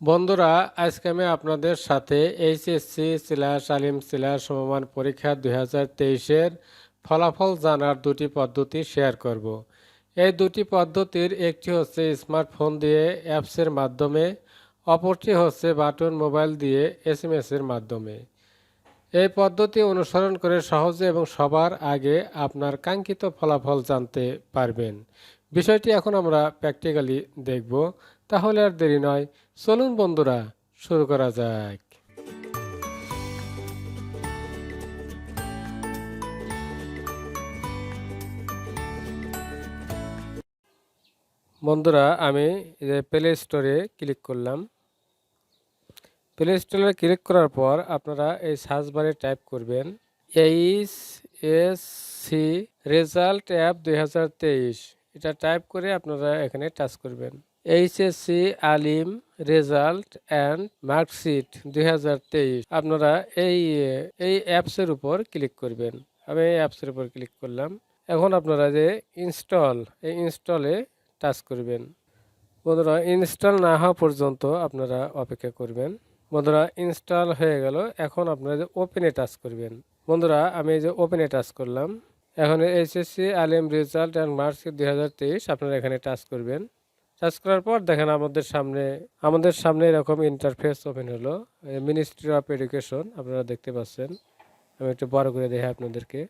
বন্ধুরা, আজকে আমি আপনাদের সাথে এইচএসসি আলিম সমমান পরীক্ষা 2023-এর ফলাফল জানার দুটি পদ্ধতি শেয়ার করব। এই দুটি পদ্ধতির একটি হচ্ছে স্মার্টফোন দিয়ে অ্যাপসের মাধ্যমে, অপরটি হচ্ছে বাটন মোবাইল দিয়ে এসএমএসের মাধ্যমে। এই পদ্ধতি অনুসরণ করে সহজে এবং সবার আগে আপনার কাঙ্ক্ষিত ফলাফল জানতে পারবেন। বিষয়টি এখন আমরা প্র্যাকটিক্যালি দেখব। তাহলে আর দেরি নয়, চলুন বন্ধুরা শুরু করা যাক। বন্ধুরা, আমি প্লে স্টোরে ক্লিক করলাম। প্লে স্টোরে ক্লিক করার পর আপনারা এই সার্চ বারে টাইপ করবেন HSC রেজাল্ট অ্যাপ 2023। এটা টাইপ করে আপনারা এখানে টাচ করবেন। HSC Alim result and marksheet 2023। আপনারা এই অ্যাপসের উপর ক্লিক করবেন। আমি এই অ্যাপসের উপর ক্লিক করলাম। এখন আপনারা যে এই ইনস্টলে টাচ করবেন। বন্ধুরা, ইনস্টল না হওয়া পর্যন্ত আপনারা অপেক্ষা করবেন। বন্ধুরা, ইনস্টল হয়ে গেল। এখন আপনারা যে ওপেনে টাচ করবেন। বন্ধুরা, আমি এই যে ওপেনে টাচ করলাম। এখন HSC Alim result and marksheet 2023 আপনারা এখানে টাচ করবেন। টাচ করার পর দেখেন আমাদের সামনে এরকম ইন্টারফেস ওপেন হলো। মিনিস্ট্রি অফ এডুকেশন আপনারা দেখতে পাচ্ছেন। আমি একটু বড় করে দেখাই আপনাদেরকে।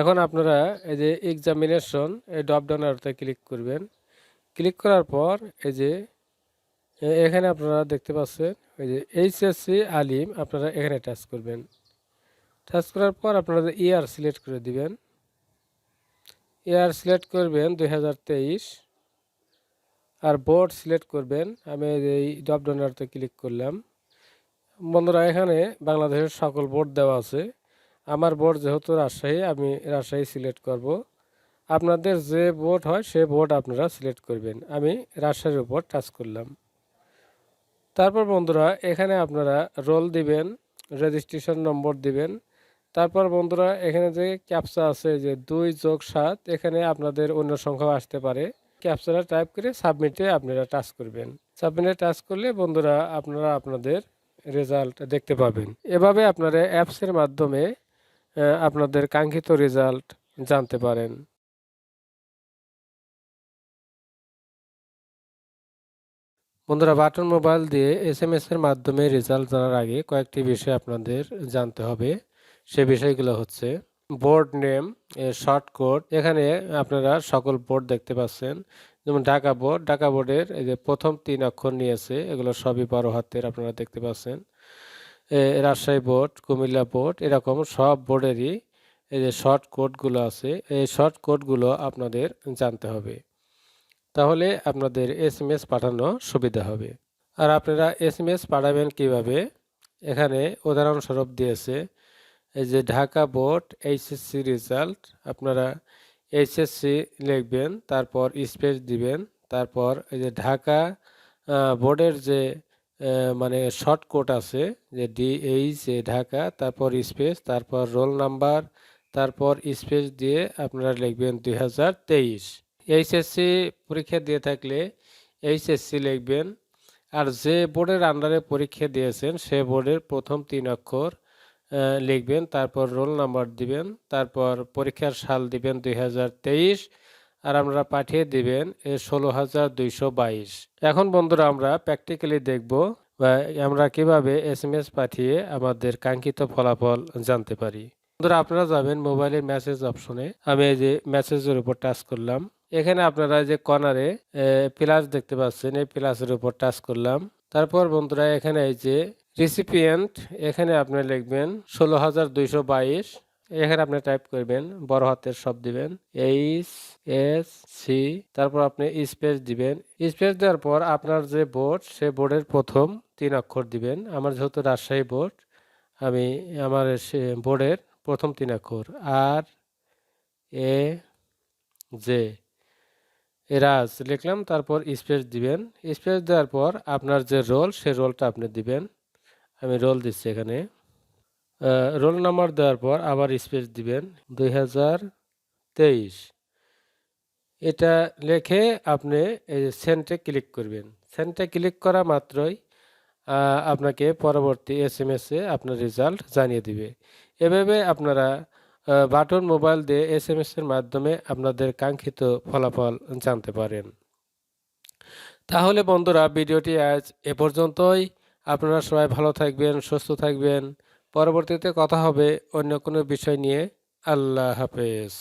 এখন আপনারা এই যে এক্সামিনেশন এই ড্রপ ডাউন আরতে ক্লিক করবেন। ক্লিক করার পর এই যে এখানে আপনারা দেখতে পাচ্ছেন এই যে এইচএসসি আলিম আপনারা এখানে টাচ করবেন। টাচ করার পর আপনারা ইয়ার সিলেক্ট করে দিবেন। ইয়ার সিলেক্ট করবেন 2023 আর বোর্ড সিলেক্ট করবেন। আমি এই ড্রপ ডাউন আরতে ক্লিক করলাম। বন্ধুরা, এখানে বাংলাদেশের সকল বোর্ড দেওয়া আছে। আমার বোর্ড যেহেতু রাজশাহী, আমি রাজশাহী সিলেক্ট করব। আপনাদের যে বোর্ড হয় সে বোর্ড আপনারা সিলেক্ট করবেন। আমি রাজশাহীর উপর টাচ করলাম। তারপর বন্ধুরা, এখানে আপনারা রোল দিবেন, রেজিস্ট্রেশন নম্বর দিবেন। তারপর বন্ধুরা, এখানে যে ক্যাপচা আছে যে 2+7, এখানে আপনাদের অন্য সংখ্যাও আসতে পারে। ক্যাপচাটা টাইপ করে সাবমিটে আপনারা টাচ করবেন। সাবমিটে টাচ করলে বন্ধুরা আপনারা আপনাদের রেজাল্ট দেখতে পাবেন। এভাবে আপনারা অ্যাপসের মাধ্যমে আপনাদের কাঙ্ক্ষিত রেজাল্ট জানতে পারেন। বন্ধুরা, বাটন মোবাইল দিয়ে এসএমএস এর মাধ্যমে রেজাল্ট জানার আগে কয়েকটি বিষয় আপনাদের জানতে হবে। সে বিষয়গুলো হচ্ছে বোর্ড নেম, শর্ট কোড। এখানে আপনারা সকল বোর্ড দেখতে পাচ্ছেন। যেমন ঢাকা বোর্ডের এই যে প্রথম 3 অক্ষর নিয়েছে, এগুলো সবই বড় হাতের আপনারা দেখতে পাচ্ছেন। রাজশাহী বোর্ড, কুমিল্লা বোর্ড, এরকম সব বোর্ডেরই এই যে শর্ট কোডগুলো আছে, এই শর্ট কোডগুলো আপনাদের জানতে হবে। তাহলে আপনাদের এসএমএস পাঠানো সুবিধা হবে। আর আপনারা এসএমএস পাঠাবেন কিভাবে, এখানে উদাহরণস্বরূপ দিয়েছে। এই যে ঢাকা বোর্ড এইচএসসি রেজাল্ট, আপনারা এইচএসসি লিখবেন, তারপর স্পেস দিবেন। তারপর এই যে ঢাকা বোর্ডের যে মানে শর্ট কোড আছে যে DH ঢাকা, তারপর স্পেস, তারপর রোল নাম্বার, তারপর স্পেস দিয়ে আপনারা লিখবেন 2023। এইচএসসি পরীক্ষা দিয়ে থাকলে এইচএসসি লিখবেন। আর যে বোর্ডের আন্ডারে পরীক্ষা দিয়েছেন সে বোর্ডের প্রথম 3 অক্ষর লিখবেন, তারপর রোল নাম্বার দিবেন, তারপর পরীক্ষার সাল দিবেন 2023, আর আমরা পাঠিয়ে দিবেন 16,222। এখন বন্ধুরা, আমরা প্র্যাকটিক্যালি দেখব আমরা কিভাবে এসএমএস পাঠিয়ে আমাদের কাঙ্ক্ষিত ফলাফল জানতে পারি। বন্ধুরা, আপনারা যাবেন মোবাইলের মেসেজ অপশনে। আমি এই যে মেসেজের উপর টাচ করলাম। এখানে আপনারা যে কর্নারে প্লাস দেখতে পাচ্ছেন, এই প্লাসের উপর টাচ করলাম। তারপর বন্ধুরা, এখানে এই যে রিসিপিয়েন্ট, এখানে আপনি লিখবেন 16,222। এখানে আপনি টাইপ করবেন, বড় হাতের সব দিবেন, HSC, তারপর আপনি স্পেস দিবেন। স্পেস দেওয়ার পর আপনার যে বোর্ড সে বোর্ডের প্রথম 3 অক্ষর দিবেন। আমার যেহেতু রাজশাহী বোর্ড, আমি আমার সে বোর্ডের প্রথম 3 অক্ষর RAJ রাজ লিখলাম, তারপর স্পেস দিবেন। স্পেস দেওয়ার পর আপনার যে রোল সে রোলটা আপনি দিবেন। আমি রোল দিচ্ছি এখানে। রোল নাম্বার দেওয়ার পর আবার স্পেস দিবেন 2023। এটা লিখে আপনি এই সেন্ডে ক্লিক করবেন। সেন্ডে ক্লিক করা মাত্রই আপনাকে পরবর্তী এসএমএসে আপনার রেজাল্ট জানিয়ে দিবে। এভাবে আপনারা বাটন মোবাইল দিয়ে এসএমএসের মাধ্যমে আপনাদের কাঙ্ক্ষিত ফলাফল জানতে পারেন। তাহলে বন্ধুরা, ভিডিওটি আজ এ পর্যন্তই। আপনারা সবাই ভালো থাকবেন, সুস্থ থাকবেন। পরবর্তীতে কথা হবে অন্য কোনো বিষয় নিয়ে। আল্লাহ হাফেজ।